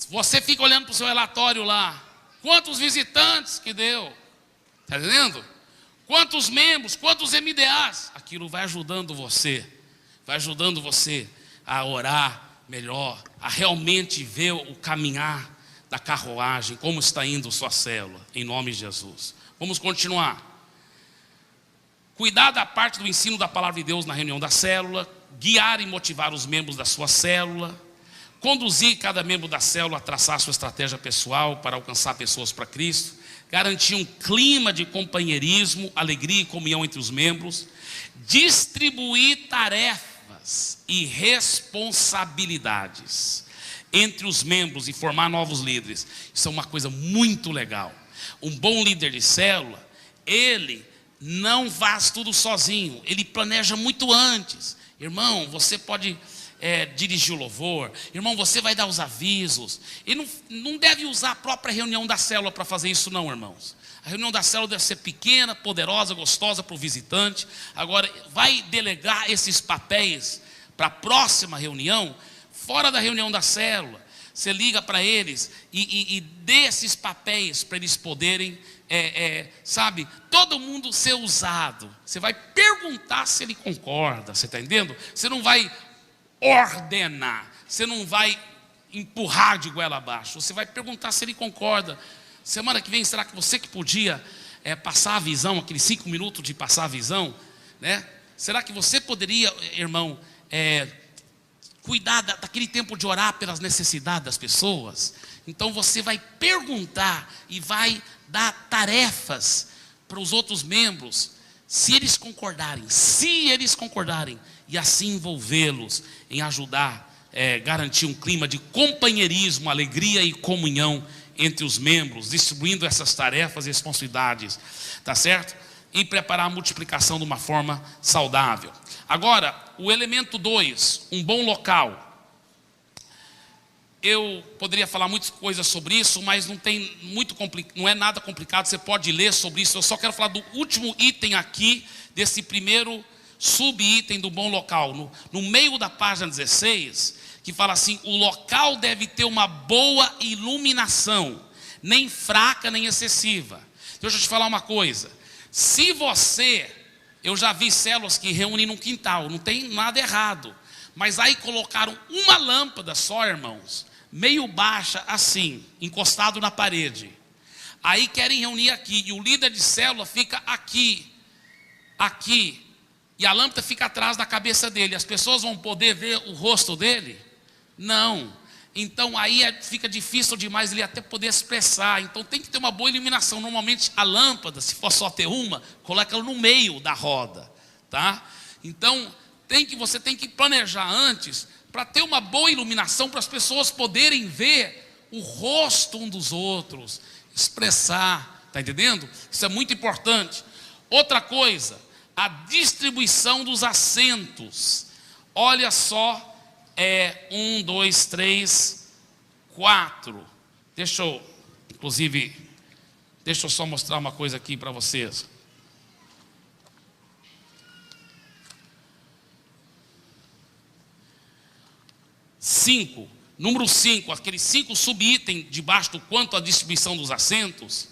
Você fica olhando para o seu relatório lá. Quantos visitantes que deu? Está entendendo? Quantos membros, quantos MDAs? Aquilo vai ajudando você. Vai ajudando você a orar melhor, a realmente ver o caminhar da carruagem, como está indo sua célula, em nome de Jesus. Vamos continuar. Cuidar da parte do ensino da palavra de Deus na reunião da célula, guiar e motivar os membros da sua célula, conduzir cada membro da célula a traçar sua estratégia pessoal para alcançar pessoas para Cristo, garantir um clima de companheirismo, alegria e comunhão entre os membros, distribuir tarefas e responsabilidades entre os membros e formar novos líderes. Isso é uma coisa muito legal. Um bom líder de célula, ele não faz tudo sozinho, ele planeja muito antes. Irmão, você pode dirigir o louvor. Irmão, você vai dar os avisos. Ele não deve usar a própria reunião da célula para fazer isso não, irmãos. A reunião da célula deve ser pequena, poderosa, gostosa para o visitante. Agora, vai delegar esses papéis para a próxima reunião, fora da reunião da célula. Você liga para eles e dê esses papéis para eles poderem, todo mundo ser usado. Você vai perguntar se ele concorda, você está entendendo? Você não vai ordenar, você não vai empurrar de goela abaixo. Você vai perguntar se ele concorda. Semana que vem, será que você que podia passar a visão, aqueles 5 minutos de passar a visão, né? Será que você poderia, irmão, cuidar daquele tempo de orar pelas necessidades das pessoas? Então você vai perguntar e vai dar tarefas para os outros membros se eles concordarem, e assim envolvê-los em ajudar, garantir um clima de companheirismo, alegria e comunhão entre os membros, distribuindo essas tarefas e responsabilidades, tá certo? E preparar a multiplicação de uma forma saudável. Agora, o elemento 2, um bom local. Eu poderia falar muitas coisas sobre isso, mas não é nada complicado, você pode ler sobre isso. Eu só quero falar do último item aqui, desse primeiro subitem do bom local. No meio da página 16, que fala assim: o local deve ter uma boa iluminação, nem fraca nem excessiva. Deixa eu te falar uma coisa. Se eu já vi células que reúnem num quintal, não tem nada errado. Mas aí colocaram uma lâmpada só, irmãos, meio baixa assim, encostado na parede. Aí querem reunir aqui, e o líder de célula fica aqui, e a lâmpada fica atrás da cabeça dele. As pessoas vão poder ver o rosto dele? Não. Então aí fica difícil demais ele até poder expressar. Então tem que ter uma boa iluminação. Normalmente a lâmpada, se for só ter uma, coloca ela no meio da roda, tá? Então você tem que planejar antes, para ter uma boa iluminação, para as pessoas poderem ver o rosto um dos outros, expressar, tá entendendo? Isso é muito importante. Outra coisa, a distribuição dos assentos. Olha só, 1, 2, 3, 4. Deixa eu só mostrar uma coisa aqui para vocês. Número 5, aqueles 5 subitens debaixo do quanto à distribuição dos assentos.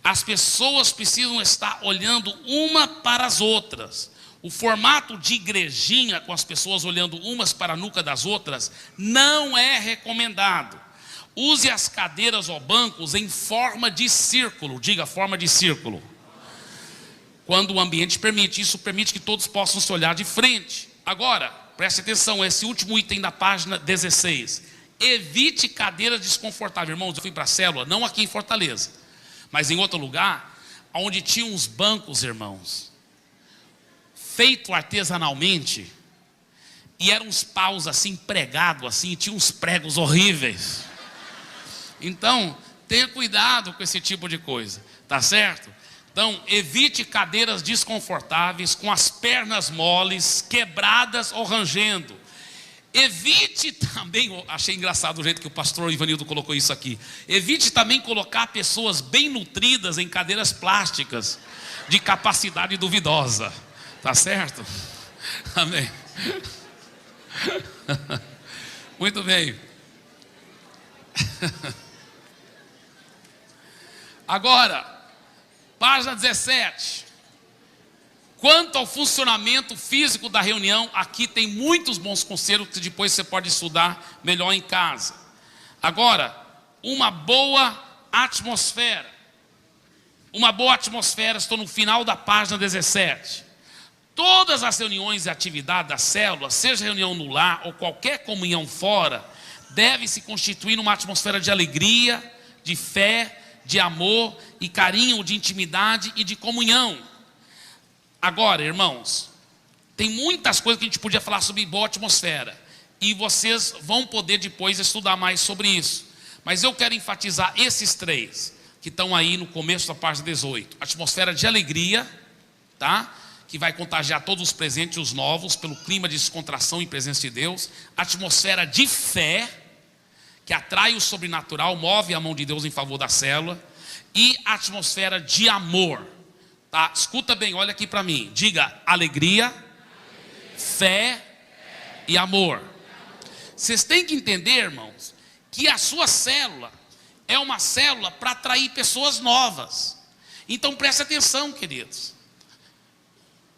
As pessoas precisam estar olhando uma para as outras. O formato de igrejinha, com as pessoas olhando umas para a nuca das outras, não é recomendado. Use as cadeiras ou bancos em forma de círculo. Diga, forma de círculo. Quando o ambiente permite. Isso permite que todos possam se olhar de frente. Agora, preste atenção, esse último item da página 16. Evite cadeiras desconfortáveis. Irmãos, eu fui para a célula, não aqui em Fortaleza, mas em outro lugar, onde tinha uns bancos, irmãos, feito artesanalmente, e eram uns paus assim, pregados assim, e tinha uns pregos horríveis. Então, tenha cuidado com esse tipo de coisa, tá certo? Então, evite cadeiras desconfortáveis, com as pernas moles, quebradas ou rangendo. Evite também, achei engraçado o jeito que o pastor Ivanildo colocou isso aqui. Evite também colocar pessoas bem nutridas em cadeiras plásticas, de capacidade duvidosa. Tá certo? Amém. Muito bem. Agora, página 17. Quanto ao funcionamento físico da reunião, aqui tem muitos bons conselhos que depois você pode estudar melhor em casa. Agora, uma boa atmosfera. Uma boa atmosfera, estou no final da página 17. Todas as reuniões e atividades da célula, seja reunião no lar ou qualquer comunhão fora, deve se constituir numa atmosfera de alegria, de fé, de amor e carinho, de intimidade e de comunhão. Agora, irmãos, tem muitas coisas que a gente podia falar sobre boa atmosfera, e vocês vão poder depois estudar mais sobre isso. Mas eu quero enfatizar esses 3, que estão aí no começo da página 18. Atmosfera de alegria, tá? Que vai contagiar todos os presentes e os novos, pelo clima de descontração e presença de Deus. Atmosfera de fé, que atrai o sobrenatural, move a mão de Deus em favor da célula. E atmosfera de amor. Tá? Escuta bem, olha aqui para mim. Diga alegria, fé e amor. Vocês têm que entender, irmãos, que a sua célula é uma célula para atrair pessoas novas. Então preste atenção, queridos.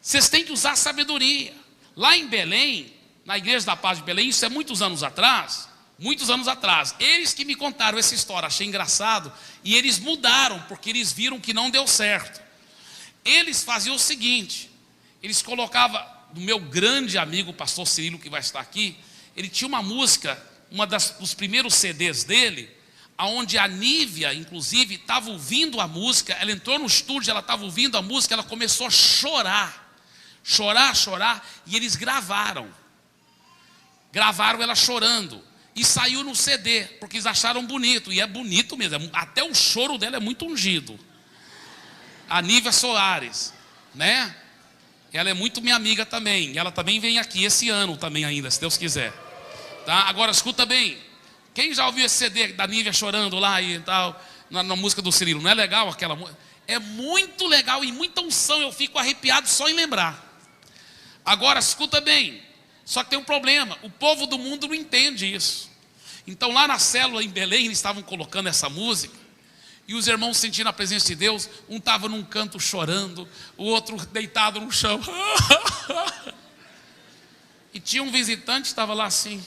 Vocês têm que usar sabedoria. Lá em Belém, na Igreja da Paz de Belém, isso é muitos anos atrás, eles que me contaram essa história, achei engraçado, e eles mudaram, porque eles viram que não deu certo. Eles faziam o seguinte: eles colocavam, do meu grande amigo pastor Cirilo, que vai estar aqui, ele tinha uma música, dos primeiros CDs dele, onde a Nívia, inclusive, estava ouvindo a música. Ela entrou no estúdio, ela estava ouvindo a música, ela começou a chorar. Chorar, e eles gravaram ela chorando, e saiu no CD, porque eles acharam bonito, e é bonito mesmo, até o choro dela é muito ungido. A Nívia Soares, né? Ela é muito minha amiga também, e ela também vem aqui esse ano também ainda, se Deus quiser, tá? Agora escuta bem, quem já ouviu esse CD da Nívia chorando lá e tal, na música do Cirilo, não é legal aquela música? É muito legal e muita unção, eu fico arrepiado só em lembrar. Agora escuta bem, só que tem um problema, o povo do mundo não entende isso. Então lá na célula em Belém, eles estavam colocando essa música, e os irmãos sentindo a presença de Deus, um estava num canto chorando, o outro deitado no chão. E tinha um visitante que estava lá assim.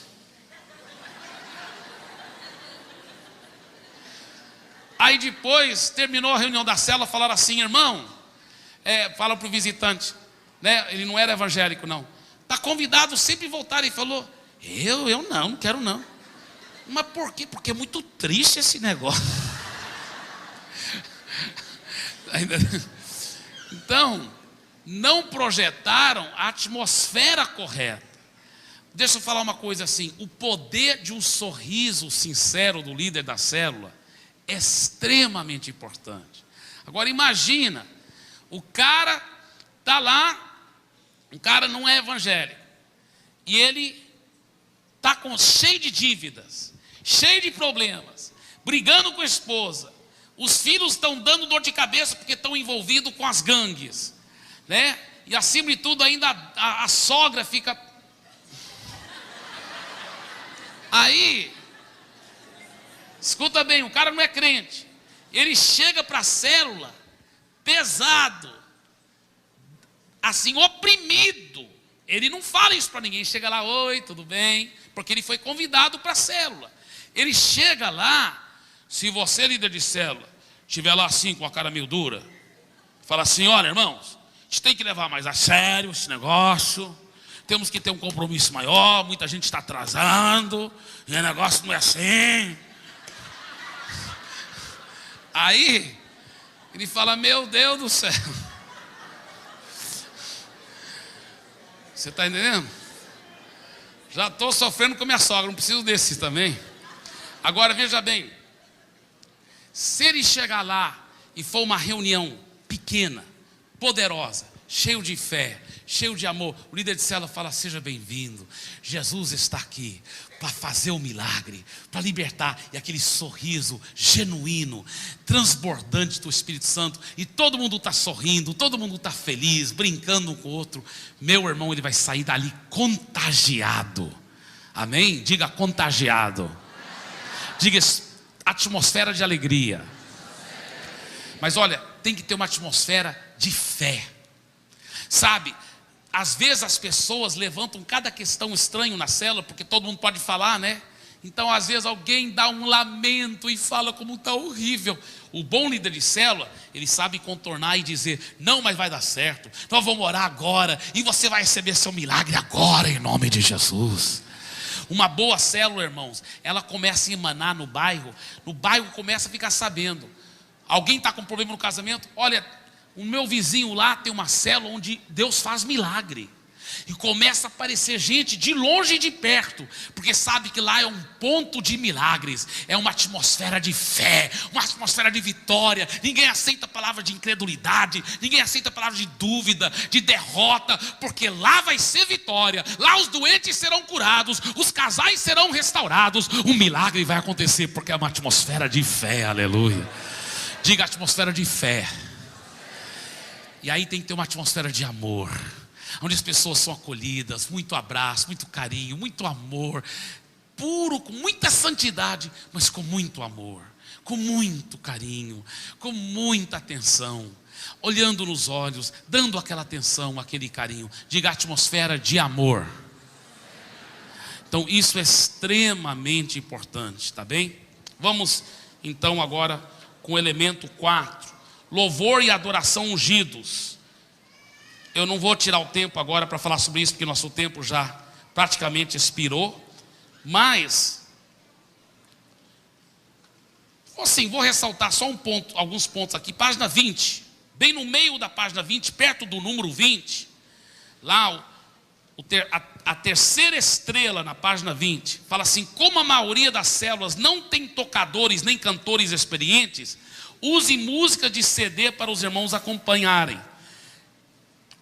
Aí depois, terminou a reunião da célula, falaram assim: irmão, fala para o visitante, né? Ele não era evangélico não, está convidado sempre voltar. Ele falou: eu não quero não. Mas por quê? Porque é muito triste esse negócio. Então, não projetaram a atmosfera correta. Deixa eu falar uma coisa assim, o poder de um sorriso sincero do líder da célula é extremamente importante. Agora imagina, o cara está lá, o cara não é evangélico, e ele está cheio de dívidas, cheio de problemas, brigando com a esposa, os filhos estão dando dor de cabeça porque estão envolvidos com as gangues, né? E acima de tudo ainda a sogra fica... Aí, escuta bem, o cara não é crente, ele chega para a célula pesado, assim, oprimido. Ele não fala isso para ninguém, chega lá: oi, tudo bem? Porque ele foi convidado para a célula. Ele chega lá, se você, líder de célula, estiver lá assim com a cara meio dura, fala assim: olha, irmãos, a gente tem que levar mais a sério esse negócio, temos que ter um compromisso maior, muita gente está atrasando, e o negócio não é assim. Aí, ele fala: meu Deus do céu. Você está entendendo? Já estou sofrendo com minha sogra, não preciso desse também. Agora veja bem, se ele chegar lá e for uma reunião pequena, poderosa, cheio de fé, cheio de amor, o líder de célula fala: seja bem-vindo, Jesus está aqui para fazer o milagre, para libertar. E aquele sorriso genuíno, transbordante do Espírito Santo, e todo mundo está sorrindo, todo mundo está feliz, brincando um com o outro. Meu irmão, ele vai sair dali contagiado. Amém? Diga contagiado. Diga atmosfera de alegria. Mas olha, tem que ter uma atmosfera de fé. Sabe, às vezes as pessoas levantam cada questão estranha na célula, porque todo mundo pode falar, né? Então às vezes alguém dá um lamento e fala como está horrível. O bom líder de célula, ele sabe contornar e dizer: não, mas vai dar certo, nós vamos orar agora, e você vai receber seu milagre agora, em nome de Jesus. Uma boa célula, irmãos, ela começa a emanar no bairro começa a ficar sabendo. Alguém está com problema no casamento? Olha, o meu vizinho lá tem uma célula onde Deus faz milagre. E começa a aparecer gente de longe e de perto, porque sabe que lá é um ponto de milagres, é uma atmosfera de fé, uma atmosfera de vitória. Ninguém aceita a palavra de incredulidade, ninguém aceita a palavra de dúvida, de derrota, porque lá vai ser vitória. Lá os doentes serão curados, os casais serão restaurados, um milagre vai acontecer, porque é uma atmosfera de fé. Aleluia. Diga: atmosfera de fé. E aí tem que ter uma atmosfera de amor, onde as pessoas são acolhidas, muito abraço, muito carinho, muito amor, puro, com muita santidade, mas com muito amor, com muito carinho, com muita atenção, olhando nos olhos, dando aquela atenção, aquele carinho. Diga: atmosfera de amor. Então isso é extremamente importante, tá bem? Vamos então agora com o elemento 4. Louvor e adoração ungidos. Eu não vou tirar o tempo agora para falar sobre isso, porque nosso tempo já praticamente expirou. Mas Então assim, vou ressaltar só alguns pontos aqui. Página 20, bem no meio da página 20, perto do número 20, lá a terceira estrela na página 20, fala assim: como a maioria das células não tem tocadores nem cantores experientes, use música de CD para os irmãos acompanharem.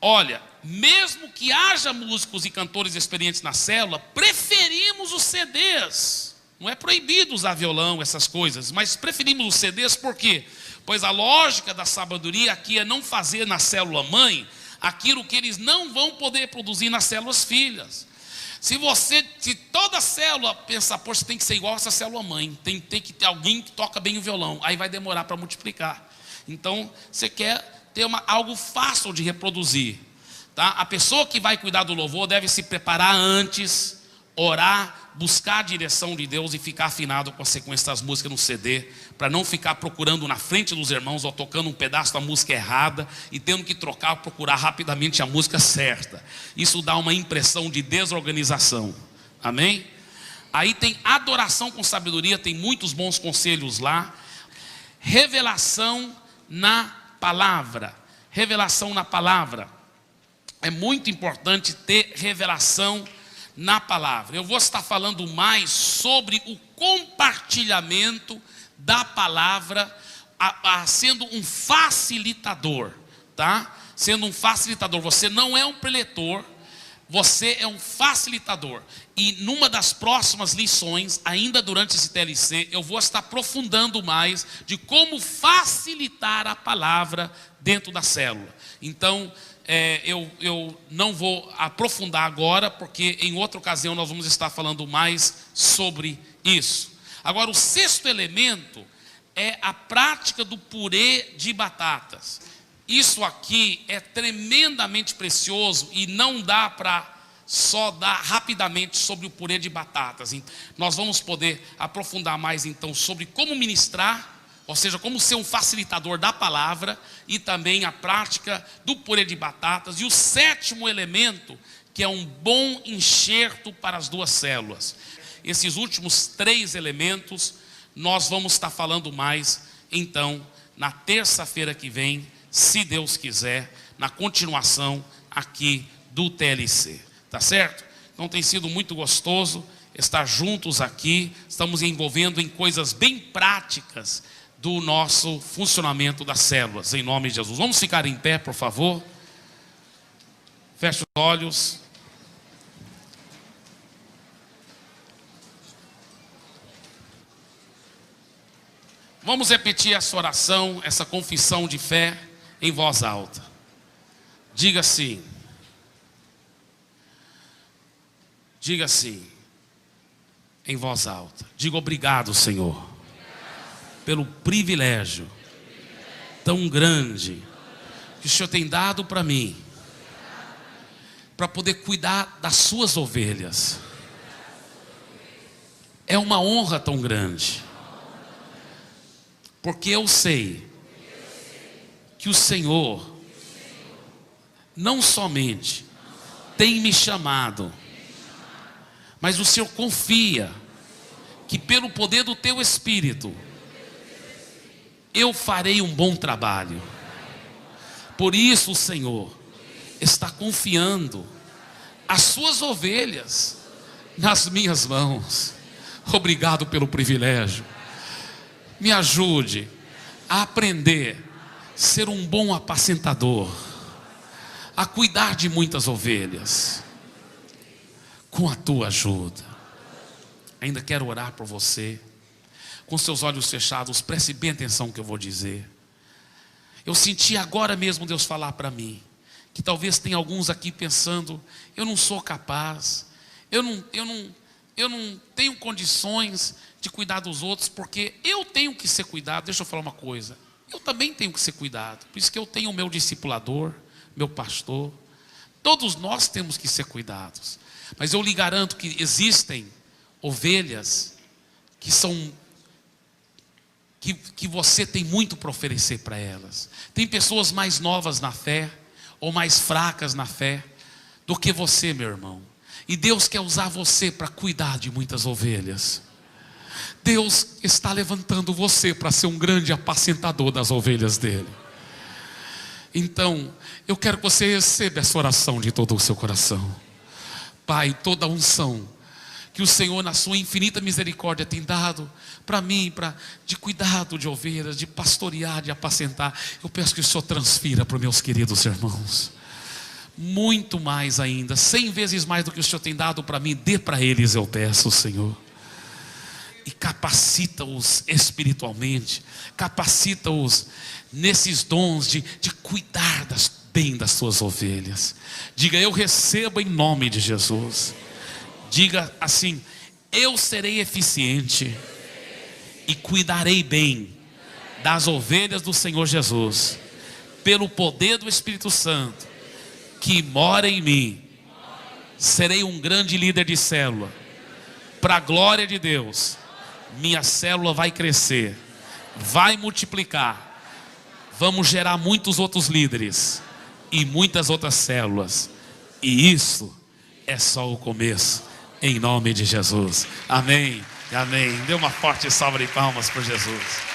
Olha, mesmo que haja músicos e cantores experientes na célula, preferimos os CDs. Não é proibido usar violão, essas coisas, mas preferimos os CDs por quê? Pois a lógica da sabedoria aqui é não fazer na célula mãe aquilo que eles não vão poder produzir nas células filhas. Se toda célula pensar, poxa, tem que ser igual a essa célula mãe, tem que ter alguém que toca bem o violão, aí vai demorar para multiplicar. Então, você quer ter algo fácil de reproduzir, tá? A pessoa que vai cuidar do louvor deve se preparar antes, orar, buscar a direção de Deus e ficar afinado com a sequência das músicas no CD, para não ficar procurando na frente dos irmãos ou tocando um pedaço da música errada e tendo que trocar, procurar rapidamente a música certa. Isso dá uma impressão de desorganização. Amém? Aí tem adoração com sabedoria, tem muitos bons conselhos lá. Revelação na palavra. Revelação na palavra. É muito importante ter revelação na palavra. Eu vou estar falando mais sobre o compartilhamento da palavra, sendo um facilitador, tá? Sendo um facilitador. Você não é um preletor, você é um facilitador. E numa das próximas lições, ainda durante esse TLC, eu vou estar aprofundando mais de como facilitar a palavra dentro da célula. Então, eu não vou aprofundar agora, porque em outra ocasião nós vamos estar falando mais sobre isso. Agora, o sexto elemento é a prática do purê de batatas. Isso aqui é tremendamente precioso e não dá para só dar rapidamente sobre o purê de batatas. Nós vamos poder aprofundar mais então sobre como ministrar, ou seja, como ser um facilitador da palavra, e também a prática do purê de batatas. E o sétimo elemento, que é um bom enxerto para as duas células. Esses últimos 3 elementos, nós vamos estar falando mais, então, na terça-feira que vem, se Deus quiser, na continuação aqui do TLC. Tá certo? Então tem sido muito gostoso estar juntos aqui. Estamos envolvendo em coisas bem práticas do nosso funcionamento das células, em nome de Jesus. Vamos ficar em pé, por favor. Feche os olhos. Vamos repetir essa oração, essa confissão de fé em voz alta. Diga assim. Diga assim, em voz alta. Diga: obrigado, Senhor, pelo privilégio tão grande que o Senhor tem dado para mim, para poder cuidar das suas ovelhas. É uma honra tão grande, porque eu sei que o Senhor não somente tem me chamado, mas o Senhor confia que pelo poder do teu Espírito eu farei um bom trabalho. Por isso o Senhor está confiando as suas ovelhas nas minhas mãos. Obrigado pelo privilégio. Me ajude a aprender a ser um bom apacentador, a cuidar de muitas ovelhas, com a tua ajuda. Ainda quero orar por você. Com seus olhos fechados, preste bem atenção no que eu vou dizer. Eu senti agora mesmo Deus falar para mim, que talvez tenha alguns aqui pensando: eu não sou capaz, eu não tenho condições de cuidar dos outros, porque eu tenho que ser cuidado. Deixa eu falar uma coisa, eu também tenho que ser cuidado. Por isso que eu tenho o meu discipulador, meu pastor. Todos nós temos que ser cuidados. Mas eu lhe garanto que existem ovelhas que você tem muito para oferecer para elas. Tem pessoas mais novas na fé, ou mais fracas na fé, do que você, meu irmão. E Deus quer usar você para cuidar de muitas ovelhas. Deus está levantando você para ser um grande apacentador das ovelhas dele. Então, eu quero que você receba essa oração de todo o seu coração. Pai, toda a unção que o Senhor na sua infinita misericórdia tem dado para mim, de cuidado de ovelhas, de pastorear, de apacentar, eu peço que o Senhor transfira para os meus queridos irmãos. Muito mais ainda, 100 vezes mais do que o Senhor tem dado para mim, dê para eles, eu peço, Senhor. E capacita-os espiritualmente, capacita-os nesses dons de cuidar bem das suas ovelhas. Diga: eu recebo em nome de Jesus. Diga assim: eu serei eficiente e cuidarei bem das ovelhas do Senhor Jesus, pelo poder do Espírito Santo que mora em mim. Serei um grande líder de célula, para a glória de Deus. Minha célula vai crescer, vai multiplicar, vamos gerar muitos outros líderes e muitas outras células, e isso é só o começo, em nome de Jesus. Amém, amém. Dê uma forte salva de palmas por Jesus.